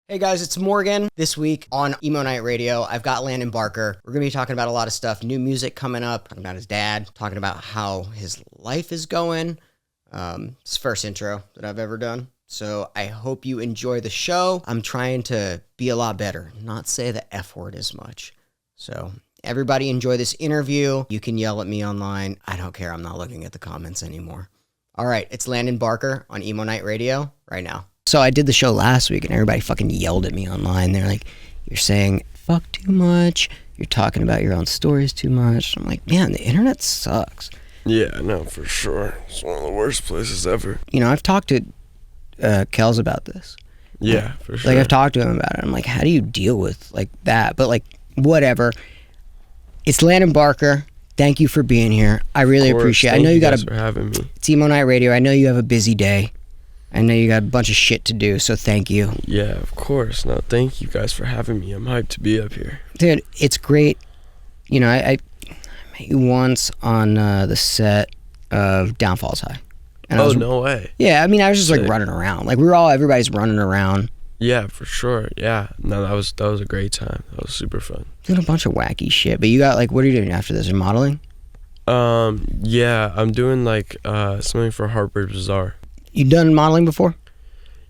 Hey guys, it's Morgan. This week on Emo Nite Radio, I've got Landon Barker. We're going to be talking about a lot of stuff, new music coming up, talking about his dad, talking about how his life is going. It's the first intro that I've ever done. So I hope you enjoy the show. I'm trying to be a lot better, not say the F word as much. So everybody enjoy this interview. You can yell at me online. I don't care. I'm not looking at the comments anymore. All right, it's Landon Barker on Emo Nite Radio right now. So I did the show last week and everybody fucking yelled at me online. They're like, you're saying fuck too much. You're talking about your own stories too much. I'm like, man, the internet sucks. Yeah, no, for sure. It's one of the worst places ever. You know, I've talked to Kels about this. Yeah, for sure. Like, I've talked to him about it. I'm like, how do you deal with, like, that? But, like, whatever. It's Landon Barker. Thank you for being here. I really appreciate it. I know you got for having me. It's Emo Nite Radio. I know you have a busy day. I know you got a bunch of shit to do, so thank you. Yeah, of course. No, thank you guys for having me. I'm hyped to be up here. Dude, it's great. You know, I met you once on the set of Downfalls High. And no way. Yeah, I mean, I was just like running around. Like, everybody's running around. Yeah, for sure. Yeah. No, that was a great time. That was super fun. Doing a bunch of wacky shit. But you got, like, what are you doing after this? Are you modeling? Yeah, I'm doing, like, something for Harper's Bazaar. You done modeling before?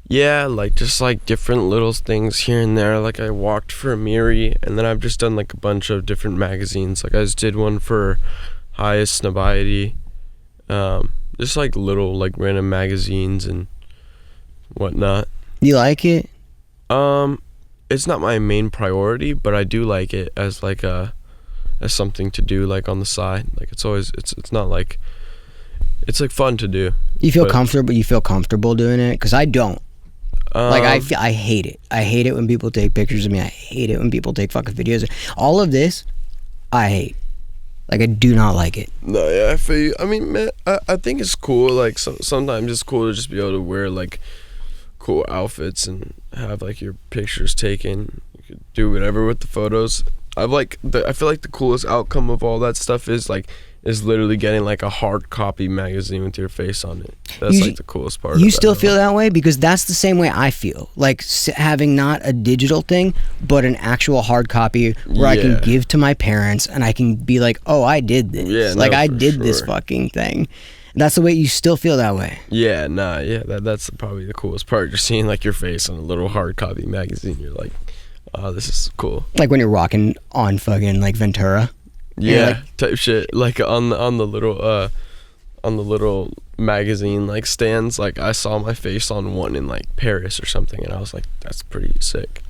Yeah, like, just, like, different little things here and there. Like, I walked for Miri, and then I've just done, like, a bunch of different magazines. Like, I just did one for Highest Snobiety. Just, like, little, like, random magazines and whatnot. You like it? It's not my main priority, but I do like it as, like, as something to do, like, on the side. Like, it's always, it's not, like, it's, like, fun to do. You feel comfortable? You feel comfortable doing it? Because I don't. Like, I hate it. I hate it when people take pictures of me. I hate it when people take fucking videos. All of this, I hate. Like, I do not like it. No, yeah, I feel you. I mean, man, I think it's cool. Like, sometimes it's cool to just be able to wear, like, cool outfits and have, like, your pictures taken. You could do whatever with the photos. I feel like the coolest outcome of all that stuff is literally getting, like, a hard copy magazine with your face on it. That's like the coolest part. You still feel that way? Because that's the same way I feel. Like, having not a digital thing, but an actual hard copy where I can give to my parents and I can be like, oh, I did this. Yeah, like, I did this fucking thing. That's the way you still feel that way. Yeah, nah, yeah, that's probably the coolest part. Just seeing, like, your face on a little hard copy magazine. You're like, oh, this is cool. Like when you're walking on fucking, like, Ventura. Yeah, like, type shit. Like on the little magazine, like, stands. Like, I saw my face on one in, like, Paris or something, and I was like, that's pretty sick.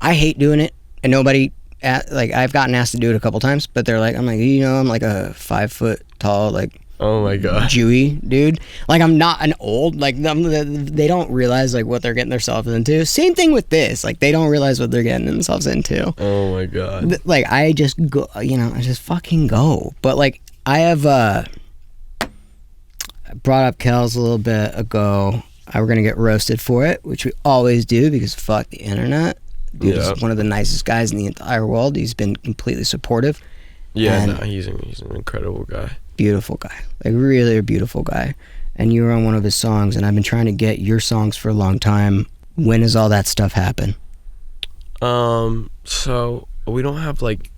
I hate doing it, and nobody, like, I've gotten asked to do it a couple times, but they're like, I'm like, you know, I'm like a 5 foot tall, like, oh my god, Jewy dude. Like, I'm not an old, like, they don't realize, like, what they're getting themselves into. Same thing with this. Like, they don't realize what they're getting themselves into. Oh my god. Like, I just go, you know, I just fucking go. But, like, I have brought up Kels a little bit ago. We're gonna get roasted for it, which we always do because fuck the internet. Dude is one of the nicest guys in the entire world. He's been completely supportive. Yeah, no, he's an incredible guy. Beautiful guy, like, really a beautiful guy. And you were on one of his songs, and I've been trying to get your songs for a long time. When does all that stuff happen? So we don't have like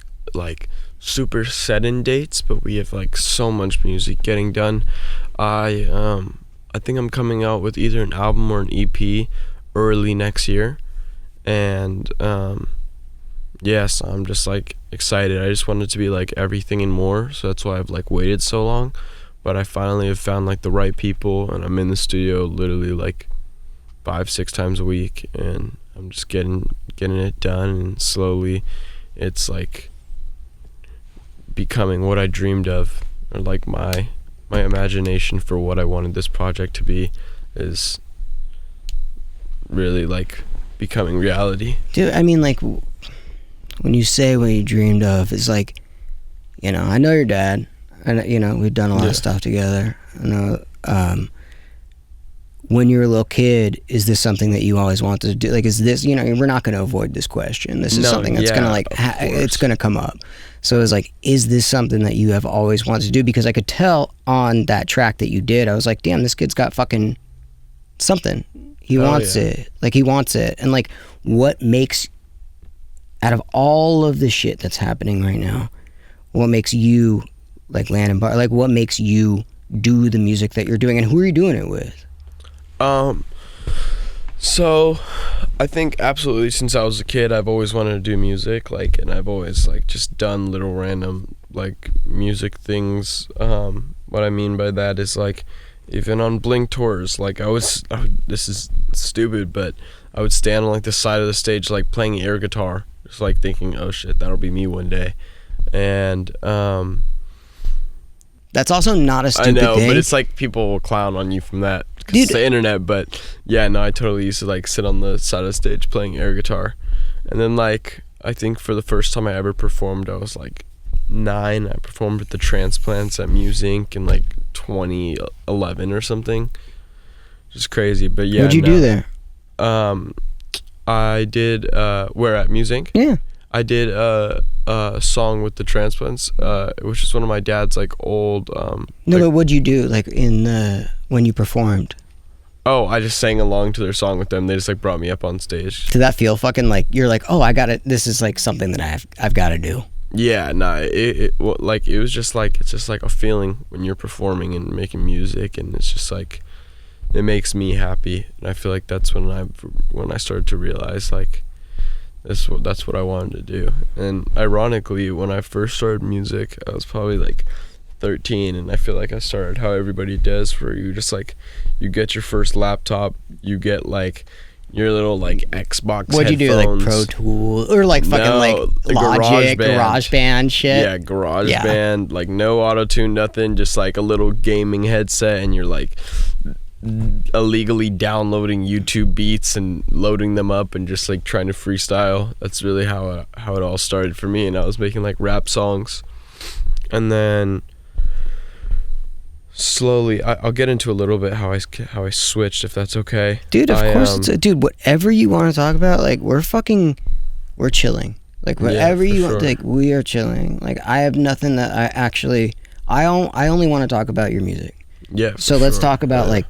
super set in dates, but we have, like, so much music getting done. I think I'm coming out with either an album or an EP early next year, and yes, I'm just, like, excited. I just wanted to be, like, everything and more, so that's why I've, like, waited so long. But I finally have found, like, the right people, and I'm in the studio literally, like, 5-6 times a week, and I'm just getting it done, and slowly it's, like, becoming what I dreamed of, or, like, my imagination for what I wanted this project to be is really, like, becoming reality. Dude, I mean, like, when you say what you dreamed of, it's like, you know, I know your dad, and, you know, we've done a lot of stuff together. I know, when you were a little kid, is this something that you always wanted to do? Like, is this, you know, we're not going to avoid this question. This is something that's going to, like, it's going to come up. So it's like, is this something that you have always wanted to do? Because I could tell on that track that you did, I was like, damn, this kid's got fucking something. He wants it. Like, he wants it. And, like, what makes, out of all of the shit that's happening right now, what makes you, like Landon Barker, like what makes you do the music that you're doing, and who are you doing it with? So I think absolutely since I was a kid, I've always wanted to do music, like, and I've always like just done little random like music things. What I mean by that is like, even on Blink tours, like this is stupid, but I would stand on like the side of the stage like playing air guitar, just like thinking, oh shit, that'll be me one day. And that's also not a stupid thing. I know, but it's like people will clown on you from that because it's the internet. But yeah, no, I totally used to like sit on the side of the stage playing air guitar. And then like, I think for the first time I ever performed, I was like 9. I performed with the Transplants at Muse Inc. in like 2011 or something. Just crazy. But yeah, what'd you do there? I did where at Muse Inc? Yeah, I did a song with the Transplants, which is one of my dad's like old but what'd you do like when you performed? Oh, I just sang along to their song with them. They just like brought me up on stage. Did that feel fucking like you're like, oh, I got it, this is like something that I've got to do? Yeah, nah, it was just like, it's just like a feeling when you're performing and making music, and it's just like, it makes me happy. And I feel like that's when I started to realize like that's what I wanted to do. And ironically, when I first started music, I was probably like 13, and I feel like I started how everybody does, where you just like, you get your first laptop, you get like your little like Xbox What'd you do, like Pro Tool or like fucking like Logic, GarageBand shit? Yeah, GarageBand, like no auto-tune, nothing, just like a little gaming headset, and you're like illegally downloading YouTube beats and loading them up and just like trying to freestyle. That's really how it all started for me. And I was making like rap songs, and then slowly I'll get into a little bit how I switched, if that's okay. Dude, of course dude, whatever you want to talk about, like we're chilling, like whatever you want, like we are chilling. Like I have nothing that I only want to talk about your music. Yeah, so let's talk about like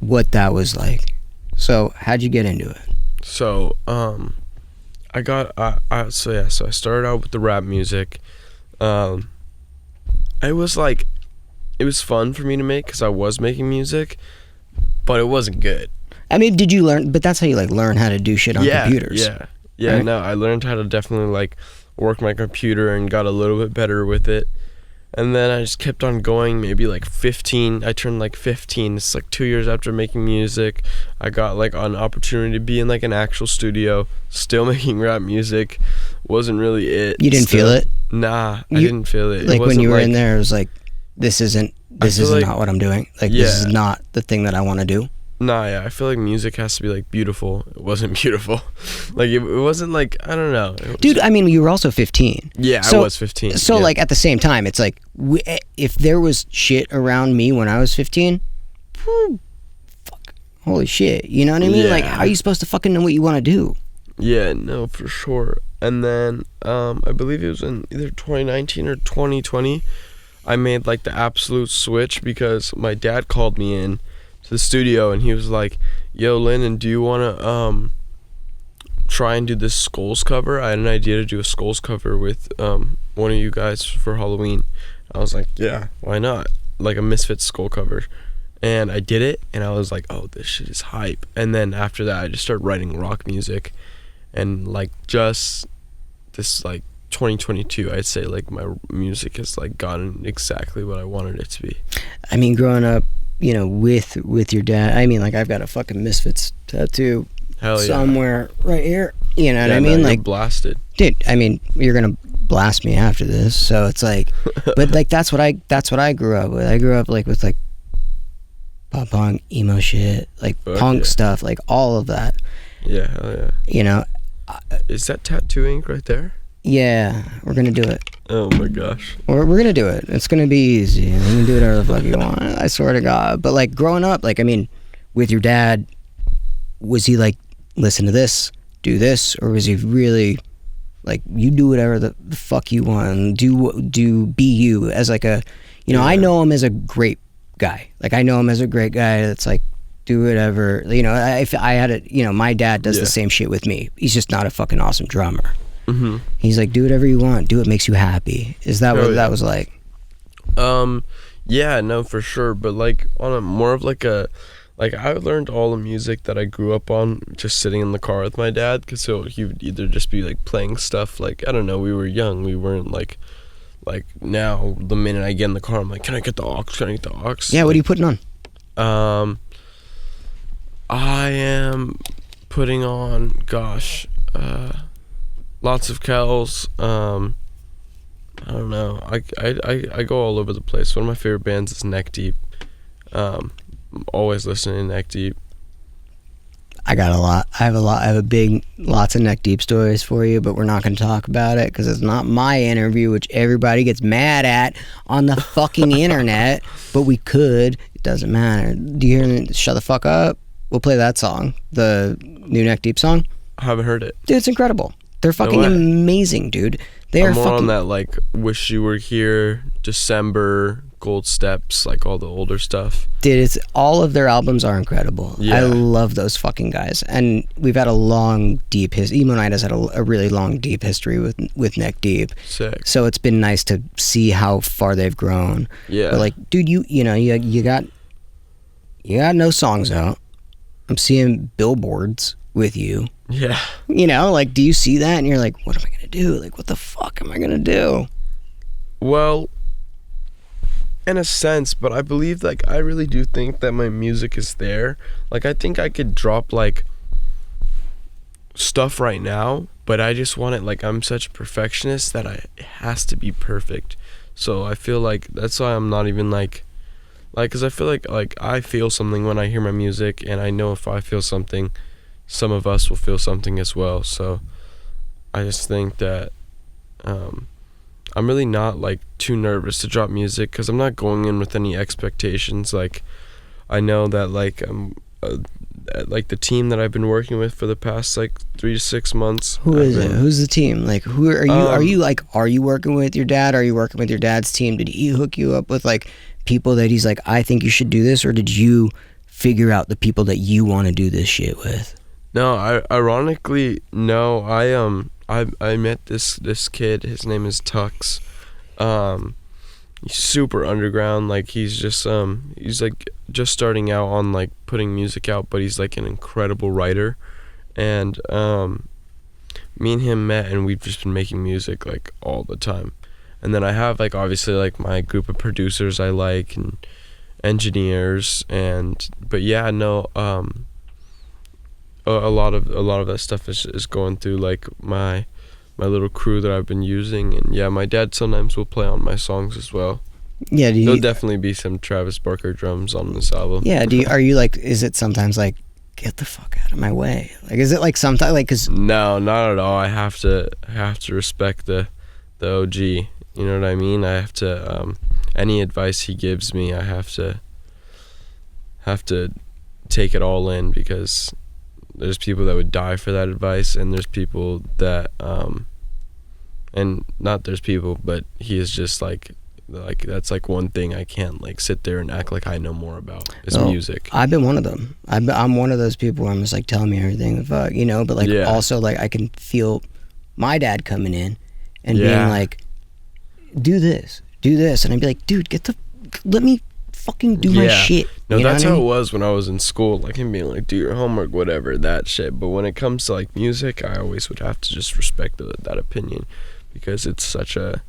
what that was like. So how'd you get into it? So I started out with the rap music. It was fun for me to make because I was making music, but it wasn't good. I mean, did you learn? But that's how you like learn how to do shit on computers. Yeah. Right? No, I learned how to definitely like work my computer and got a little bit better with it. And then I just kept on going. Maybe like 15. I turned like 15. It's like 2 years after making music. I got like an opportunity to be in like an actual studio, still making rap music. Wasn't really it. You didn't feel it? Nah, I didn't feel it. Like when you were in there, it was like, this is not what I'm doing. Like this is not the thing that I want to do. Nah, yeah, I feel like music has to be like beautiful. It wasn't beautiful. Like it wasn't like, I don't know. Dude, I mean, you were also 15. Yeah, I was 15. So like at the same time, it's like if there was shit around me when I was 15, fuck, holy shit, you know what I mean? Yeah. Like how are you supposed to fucking know what you want to do? Yeah, no, for sure. And then I believe it was in either 2019 or 2020, I made like the absolute switch because my dad called me in to the studio and he was like, yo, Landon, do you want to try and do this Skulls cover? I had an idea to do a Skulls cover with one of you guys for Halloween. I was like, yeah, why not? Like a Misfits skull cover. And I did it and I was like, oh, this shit is hype. And then after that I just started writing rock music, and like just this like 2022, I'd say like my music has like gotten exactly what I wanted it to be. I mean, growing up, you know, with your dad, I mean, like I've got a fucking Misfits tattoo somewhere right here. You know what I mean? Like blasted, dude. I mean, you're gonna blast me after this, so it's like, but like that's what I grew up with. I grew up like with like pop punk, emo shit, like punk stuff, like all of that. Yeah, hell yeah. You know, is that tattoo ink right there? Yeah, we're gonna do it. Oh my gosh. We're gonna do it. It's gonna be easy. You can do whatever the fuck you want. I swear to God. But like growing up, like I mean, with your dad, was he like, listen to this, do this, or was he really like, you do whatever the fuck you want, and do be you as like a, you know, I know him as a great guy. Like I know him as a great guy that's like do whatever. You know, if I had a, you know, my dad does Yeah. the same shit with me. He's just not a fucking awesome drummer. Mm-hmm. He's like, do whatever you want. Do what makes you happy. Is that what yeah. that was like? Yeah, no, for sure. But like on a more of like a, like I learned all the music that I grew up on just sitting in the car with my dad, because he would either just be like playing stuff like, I don't know, we were young, we weren't like now the minute I get in the car I'm like, can I get the aux? Can I get the aux? Yeah, what are you putting on? I am putting on, lots of Kells. I don't know. I go all over the place. One of my favorite bands is Neck Deep. I'm always listening to Neck Deep. I got a lot. I have lots of Neck Deep stories for you, but we're not going to talk about it because it's not my interview, which everybody gets mad at on the fucking internet. But we could. It doesn't matter. Do you hear Shut the Fuck Up? We'll play that song, the new Neck Deep song. I haven't heard it. Dude, it's incredible. They're fucking amazing, dude. They are more fucking on that like Wish You Were Here, December, Gold Steps, like all the older stuff. Dude, it's all of their albums are incredible. Yeah. I love those fucking guys, and we've had a long, deep history. Emo Nite has had a really long, deep history with Neck Deep. Sick. So it's been nice to see how far they've grown. Yeah. But like, dude, you know, you got no songs out. I'm seeing billboards with you. Yeah. You know, like, do you see that and you're like, what am I gonna do? Like, what the fuck am I gonna do? Well, in a sense, but I believe, like, I really do think that my music is there. Like, I think I could drop, like, stuff right now, but I just want it, like, I'm such a perfectionist that it has to be perfect. So I feel like that's why I'm not even, like, because I feel like I feel something when I hear my music, and I know if I feel something, some of us will feel something as well. So I just think that I'm really not like too nervous to drop music because I'm not going in with any expectations. Like I know that like like the team that I've been working with for the past like 3 to 6 months. Who is it? Who's the team? Like, who are you? Are you working with your dad? Are you working with your dad's team? Did he hook you up with like people that he's like, I think you should do this, or did you figure out the people that you want to do this shit with? No, ironically, no. I met this kid. His name is Tux. He's super underground. Like he's just he's like just starting out on like putting music out, but he's like an incredible writer. And me and him met, and we've just been making music like all the time. And then I have like obviously like my group of producers I like and engineers, but yeah, no. A lot of that stuff is going through like my little crew that I've been using, and yeah, my dad sometimes will play on my songs as well. Yeah, there'll definitely be some Travis Barker drums on this album. Yeah, are you like? Is it sometimes like, get the fuck out of my way? Like, is it like sometimes like? Cause no, not at all. I have to respect the OG. You know what I mean? I have to any advice he gives me, I have to take it all in, because there's people that would die for that advice, and there's people that and not there's people, but he is just like that's like one thing I can't like sit there and act like I know more about is music. I've been one of them. I'm one of those people where I'm just like telling me everything, you know, but like also like I can feel my dad coming in and being like, do this, and I'd be like, dude, let me fucking do my shit. No, you know that's what I how mean? it was when I was in school, like him being like, do your homework, whatever, that shit. But when it comes to like music, I always would have to just respect that opinion, because it's such a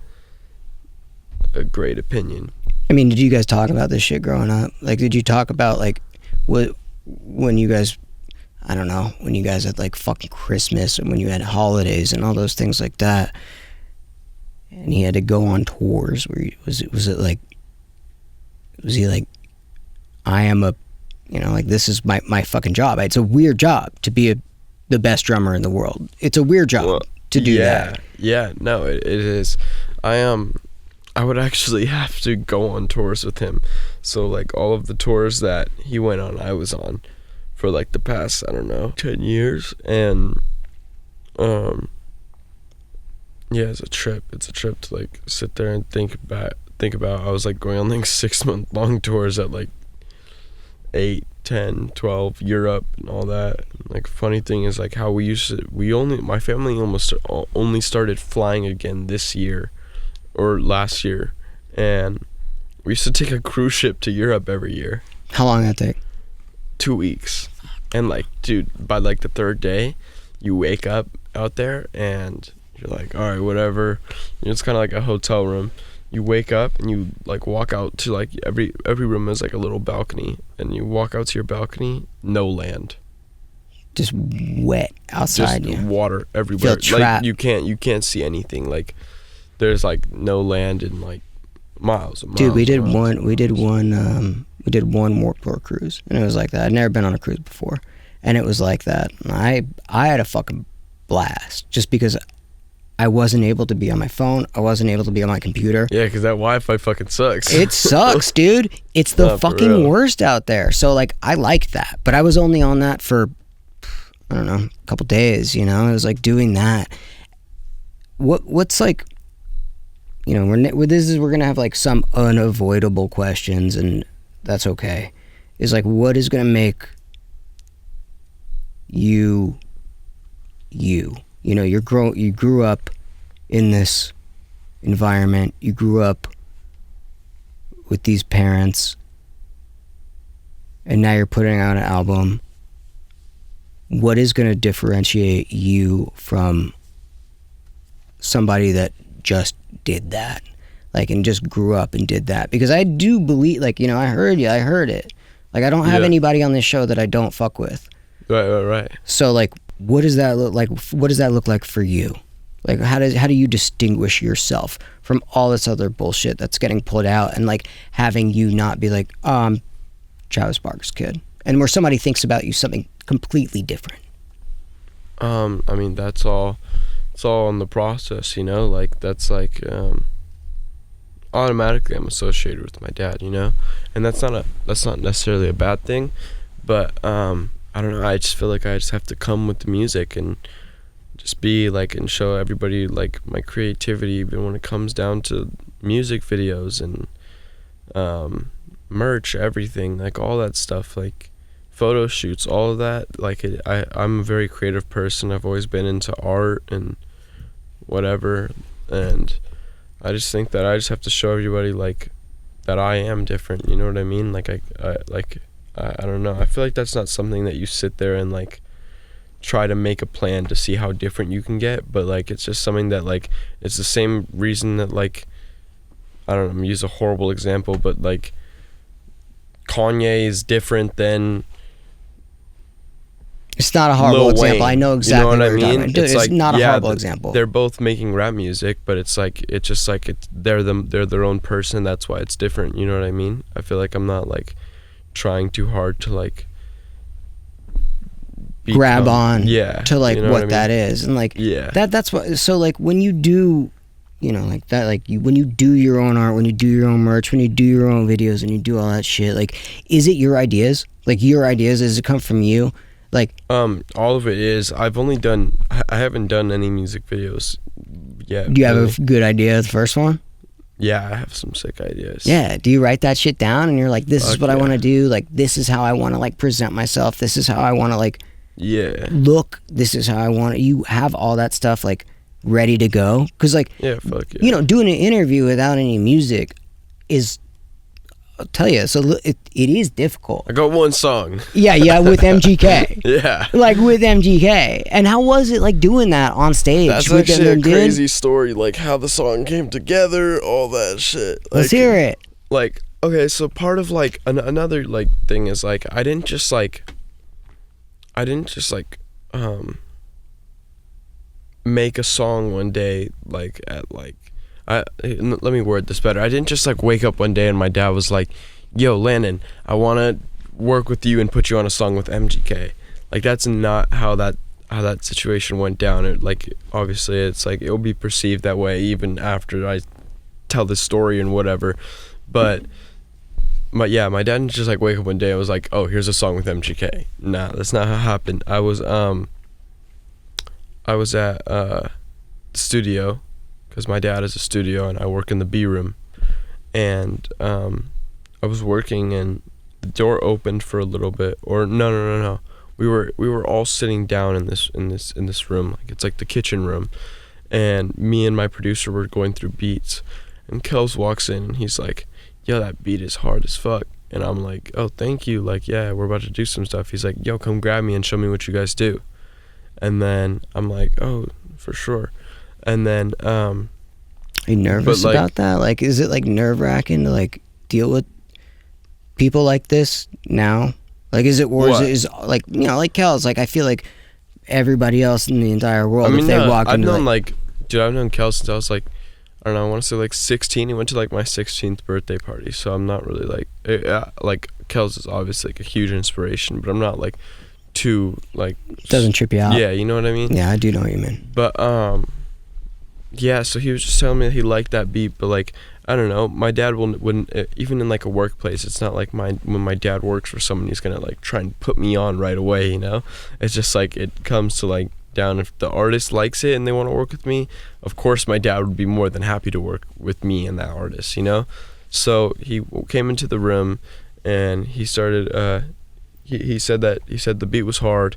great opinion. I mean, did you guys talk about this shit growing up? Like, did you talk about like when you guys, I don't know, when you guys had like fucking Christmas and when you had holidays and all those things like that, and he had to go on tours, was he like, I am a, you know, like, this is my fucking job. It's a weird job to be the best drummer in the world. It's a weird job to do that. Yeah, no, it is. I would actually have to go on tours with him. So like all of the tours that he went on, I was on for like the past, I don't know, 10 years. And yeah, it's a trip to like sit there and think about. I was like going on like 6-month long tours at like 8-10 10, 12, Europe and all that. Like, funny thing is, like, how my family almost only started flying again this year or last year, and we used to take a cruise ship to Europe every year. How long did that take? 2 weeks. And, like, dude, by, like, the third day, you wake up out there, and you're like, all right, whatever. It's kind of like a hotel room. You wake up, and you, like, walk out to, like, every room has, like, a little balcony. And you walk out to your balcony, no land. Just wet outside. Just water everywhere. Feel trapped. Like, you can't see anything. Like, there's, like, no land in, like, miles and miles. Dude, we did one Warped Tour cruise, and it was like that. I'd never been on a cruise before, and it was like that. I had a fucking blast just because I wasn't able to be on my phone. I wasn't able to be on my computer. Yeah, because that Wi-Fi fucking sucks. It sucks, dude. It's the fucking worst out there. So, like, I liked that, but I was only on that for, I don't know, a couple days, you know? It was like doing that. What's like, you know, we're gonna have like some unavoidable questions, and that's okay. Is like, what is gonna make you? You know, you grew up in this environment. You grew up with these parents, and now you're putting out an album. What is gonna differentiate you from somebody that just did that, like, and just grew up and did that? Because I do believe, like, you know, I heard it. Like, I don't have anybody on this show that I don't fuck with. Right. So, like, what does that look like? What does that look like for you? Like, how do you distinguish yourself from all this other bullshit that's getting pulled out, and like having you not be like, oh, I'm Travis Barker's kid, and where somebody thinks about you something completely different? I mean, that's all. It's all in the process, you know. Like, that's like automatically I'm associated with my dad, you know, and that's not necessarily a bad thing, but I don't know. I just feel like I just have to come with the music and just be like, and show everybody like my creativity, even when it comes down to music videos and merch, everything, like all that stuff, like photo shoots, all of that. Like, I'm a very creative person. I've always been into art and whatever, and I just think that I just have to show everybody like that I am different. You know what I mean? Like, I don't know. I feel like that's not something that you sit there and like try to make a plan to see how different you can get, but like it's just something that, like, it's the same reason that, like, I don't know, I'm gonna use a horrible example, but like Kanye is different than It's not a horrible example. I know exactly what you're talking about. Dude, it's like, not a horrible example. They're both making rap music, but it's like, it's just like, they're their own person. That's why it's different. You know what I mean? I feel like I'm not like trying too hard to like grab on to like, you know what I mean? that is, and like that's what. So like, when you do, you know, like that, like when you do your own art, when you do your own merch, when you do your own videos, and you do all that shit, like, is it your ideas? Like, your ideas, does it come from you? Like, all of it is. I haven't done any music videos yet. Do you have a good idea of the first one? Yeah, I have some sick ideas. Yeah. Do you write that shit down and you're like, this is what I want to do? Like, this is how I want to like present myself. This is how I want to like look. This is how I want to. You have all that stuff like ready to go? Because like, you know, doing an interview without any music is, I'll tell you, so it is difficult. I got one song. Yeah, with MGK. Yeah. Like, with MGK. And how was it, like, doing that on stage? That's actually a crazy story, like, how the song came together, all that shit. Like, let's hear it. Like, okay, so part of, like, another, like, thing is, like, I didn't just, like, make a song one day, like, at, like, let me word this better. I didn't just like wake up one day and my dad was like, yo, Landon, I want to work with you and put you on a song with MGK. Like, that's not how that situation went down. It, like, obviously it's like, it'll be perceived that way even after I tell this story and whatever. But my dad didn't just like wake up one day and was like, oh, here's a song with MGK. Nah, that's not how it happened. I was at the studio, because my dad is a studio and I work in the B room, and I was working, and the door opened for a little bit, or no. We were all sitting down in this room, like it's like the kitchen room, and me and my producer were going through beats, and Kels walks in and he's like, "Yo, that beat is hard as fuck." And I'm like, "Oh, thank you. Like, yeah, we're about to do some stuff." He's like, "Yo, come grab me and show me what you guys do." And then I'm like, "Oh, for sure." And then are you nervous about that? Like, is it like nerve-wracking to like deal with people like this now? Like, is it, or is it like, you know, like Kels, like I feel like everybody else in the entire world, if they walk into, I've known Kels since I was like, I don't know, I want to say like 16. He went to like my 16th birthday party, so I'm not really like Kels is obviously like a huge inspiration, but I'm not like too like, doesn't trip you out. Yeah, you know what I mean? Yeah, I do know what you mean. But yeah, so he was just telling me that he liked that beat, but like, I don't know, my dad wouldn't even in like a workplace, it's not like when my dad works for someone, he's gonna like try and put me on right away, you know? It's just like, it comes to like down, if the artist likes it and they want to work with me, of course my dad would be more than happy to work with me and that artist, you know? So he came into the room and he started he said the beat was hard.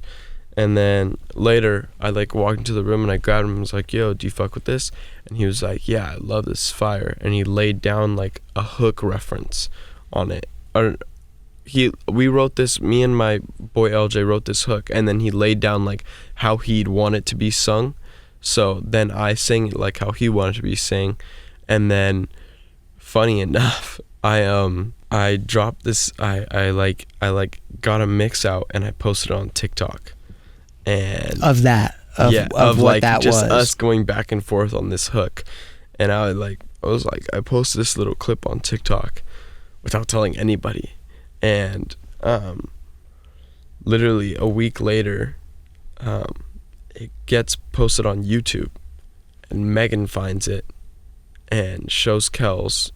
And then later, I like walked into the room and I grabbed him and was like, "Yo, do you fuck with this?" And he was like, "Yeah, I love this fire." And he laid down like a hook reference on it. We wrote this, me and my boy LJ wrote this hook, and then he laid down like how he'd want it to be sung. So then I sang it like how he wanted to be sang. And then, funny enough, I dropped this, I got a mix out and I posted it on TikTok. And of what like that just was us going back and forth on this hook. And I posted this little clip on TikTok without telling anybody, and literally a week later it gets posted on YouTube, and Megan finds it and shows Kels,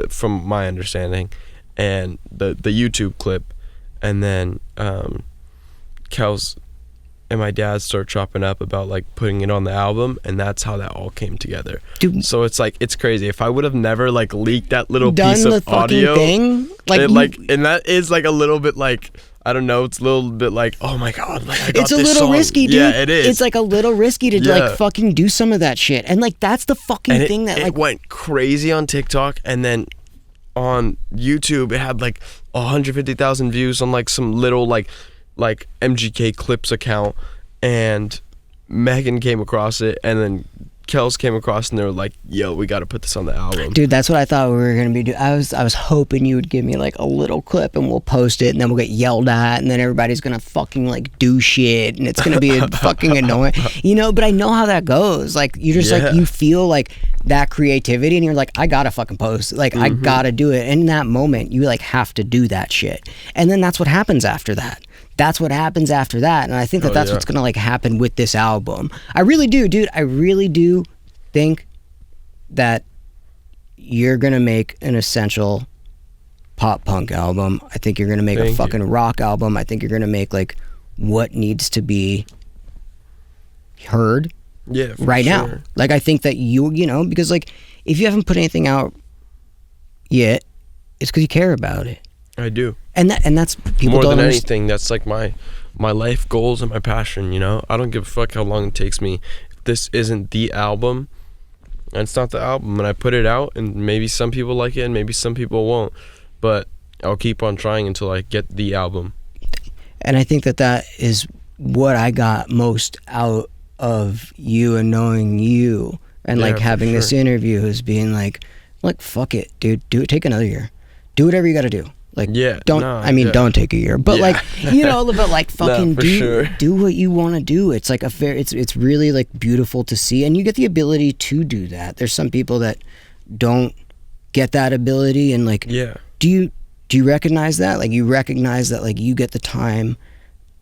from my understanding, and the YouTube clip, and then Kels and my dad start chopping up about like putting it on the album, and that's how that all came together. Dude, so it's like, it's crazy. If I would have never like leaked that little piece of audio thing, and that is like a little bit like, I don't know, it's a little bit like, oh my god, like I got it's a this little song. risky, dude. Yeah, it is. It's like a little risky to like fucking do some of that shit, and like that's the fucking thing that like went crazy on TikTok, and then on YouTube it had like 150,000 views on like some little like MGK Clips account, and Megan came across it, and then Kels came across, and they were like, "Yo, we got to put this on the album." Dude, that's what I thought we were gonna be doing. I was hoping you would give me like a little clip, and we'll post it, and then we'll get yelled at, and then everybody's gonna fucking like do shit, and it's gonna be fucking annoying, you know. But I know how that goes. Like you just like, you feel like that creativity, and you're like, I gotta fucking post. Like I gotta do it. And in that moment, you like have to do that shit, and then that's what happens after that. That's what happens after that, and I think that's what's gonna like happen with this album. I really do, dude. I really do think that you're gonna make an essential pop punk album. I think you're gonna make a fucking rock album. I think you're gonna make like what needs to be heard right now. Like I think that you know, because like if you haven't put anything out yet, it's because you care about it. I do. And that's people more don't than understand. anything, that's like my life goals and my passion, you know? I don't give a fuck how long it takes me. If this isn't the album, and it's not the album, and I put it out, and maybe some people like it and maybe some people won't, but I'll keep on trying until I get the album. And I think that is what I got most out of you and knowing you, and like having this interview, is being like fuck it, dude, do it, take another year, do whatever you gotta do. Like, don't take a year, but like, you know, but like fucking do what you want to do. It's like it's really like beautiful to see, and you get the ability to do that. There's some people that don't get that ability, and like, do you recognize that? Like, you recognize that like you get the time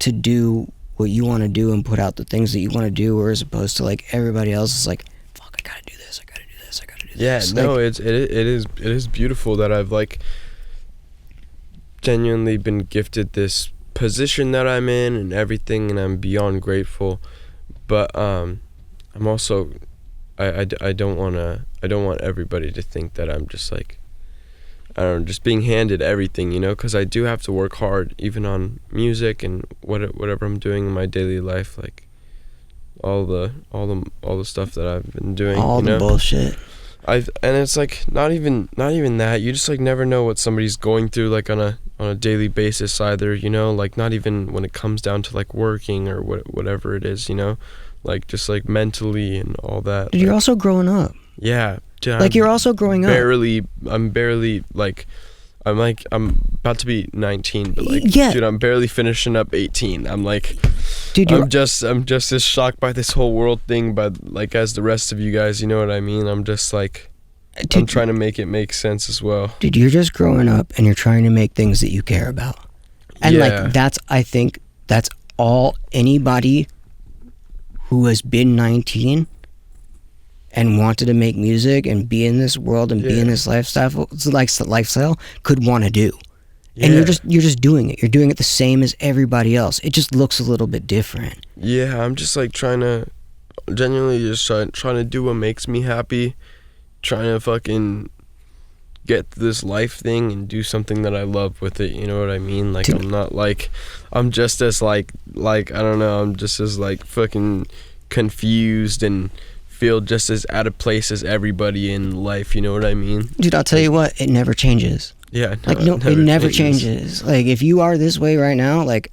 to do what you want to do and put out the things that you want to do, or as opposed to like everybody else is like, fuck, I gotta do this, I gotta do this, I gotta do this. Yeah, no, it is beautiful that I've like genuinely been gifted this position that I'm in and everything, and I'm beyond grateful. But I'm also I don't want everybody to think that I'm just like I don't know, just being handed everything, you know, because I do have to work hard, even on music and whatever I'm doing in my daily life, like all the stuff that I've been doing. All the bullshit. And it's like not even that. You just like never know what somebody's going through, like on a daily basis either, you know, like not even when it comes down to like working or whatever it is, you know, like just like mentally and all that. Dude, you're also growing up. Yeah. Dude, like you're also growing up. I'm barely like I'm about to be 19, but like yeah. Dude, I'm barely finishing up 18. I'm like, dude, I'm just as shocked by this whole world thing, but like as the rest of you guys, you know what I mean? I'm just like, dude, I'm trying to make it make sense as well. Dude, you're just growing up and you're trying to make things that you care about. And like I think that's all anybody who has been 19 and wanted to make music and be in this world and be in this lifestyle could want to do. And you're just doing it. You're doing it the same as everybody else. It just looks a little bit different. Yeah, I'm just like trying to do what makes me happy, trying to fucking get this life thing and do something that I love with it, you know what I mean? Like, dude, I'm just as like I don't know, I'm just as like fucking confused and feel just as out of place as everybody in life, you know what I mean? Dude, I'll tell you what, it never changes. Yeah, it never changes. Like if you are this way right now, like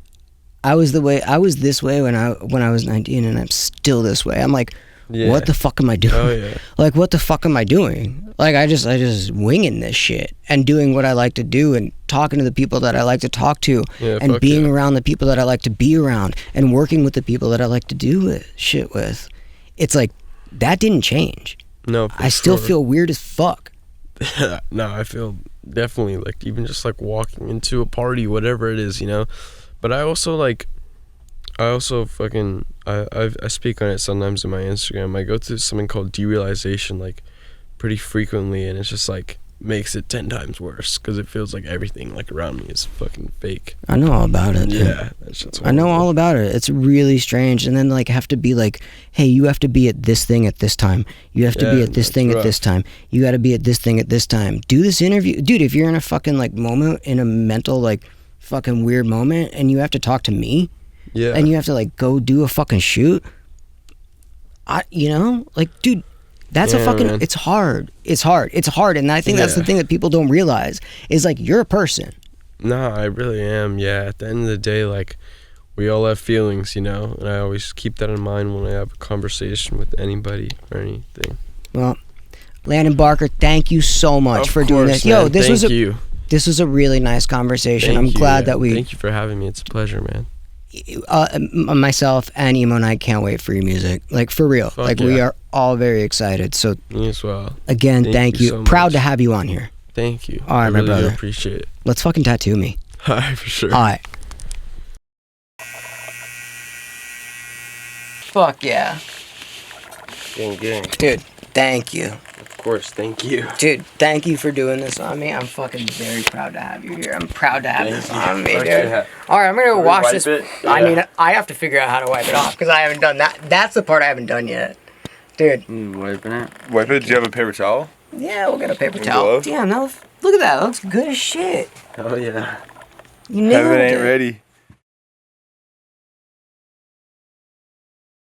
I was this way when I was 19, and I'm still this way. I'm like, what the fuck am I doing? Oh yeah. Like what the fuck am I doing? Like I just winging this shit and doing what I like to do and talking to the people that I like to talk to and being around the people that I like to be around and working with the people that I like to do shit with. It's like that didn't change. No, I still feel weird as fuck. No, I feel definitely like even just like walking into a party, whatever it is, you know. But I also fucking I speak on it sometimes in my Instagram. I go through something called derealization like pretty frequently, and it's just like makes it 10 times worse because it feels like everything like around me is fucking fake. I know all about it. Yeah, I know all about it. It's really strange. And then like have to be like, hey, you have to be at this thing at this time. You have to be at this thing at this time. You got to be at this thing at this time. Do this interview, dude. If you're in a fucking like moment, in a mental like fucking weird moment, and you have to talk to me, and you have to like go do a fucking shoot, you know, like, dude. That's a fucking, man. It's hard. And I think that's the thing that people don't realize is like, you're a person. No, I really am. Yeah. At the end of the day, like we all have feelings, you know, and I always keep that in mind when I have a conversation with anybody or anything. Well, Landon Barker, thank you so much for doing this. Man. Yo, this was a really nice conversation. I'm glad that we. Thank you for having me. It's a pleasure, man. Myself and Emo Nite can't wait for your music, like for real. We are all very excited. So me as well. Again, thank you. So proud to have you on here. Thank you. All right, my brother. I appreciate it. Let's fucking tattoo me. All right, for sure. All right. Fuck yeah. Gang. Dude, thank you. Of course, thank you. Dude, thank you for doing this on me. I'm fucking very proud to have you here. I'm proud to have this on me, dude. All right, I'm going to wash this. Yeah. I mean, I have to figure out how to wipe it off because I haven't done that. That's the part I haven't done yet. Dude. Wiping it? Wipe it? Do you have a paper towel? Yeah, we'll get a paper towel. Damn, look at that. That looks good as shit. Oh, yeah. You nailed it. Ain't ready.